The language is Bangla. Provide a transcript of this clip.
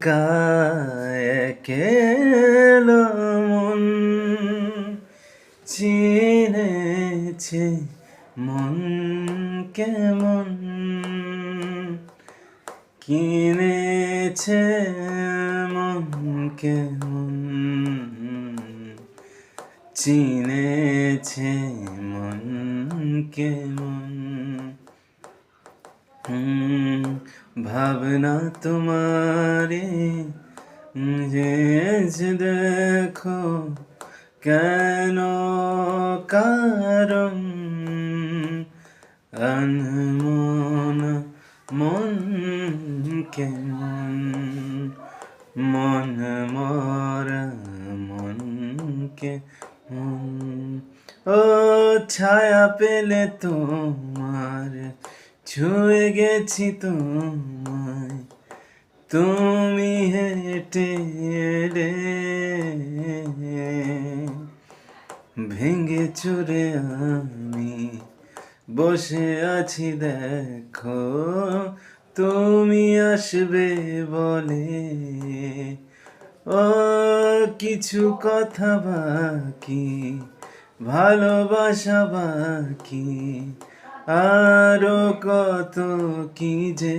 কায়েকেল মন চিনেছে মন কেমন কিনেছে মন কেমন চিনেছে মন কেমন ভাবনা তোমারে যে দেখো কেন কারণ আনমন মন কেমন মন মরা মন কেমন ও ছায়া পেলে তোমার ছুঁয়ে গেছি তোমায় তুমি হেঁটে এলে ভেঙে চুরে আমি বসে আছি দেখো তুমি আসবে বলে ও কিছু কথা বাকি ভালোবাসা বাকি আরো কত কি যে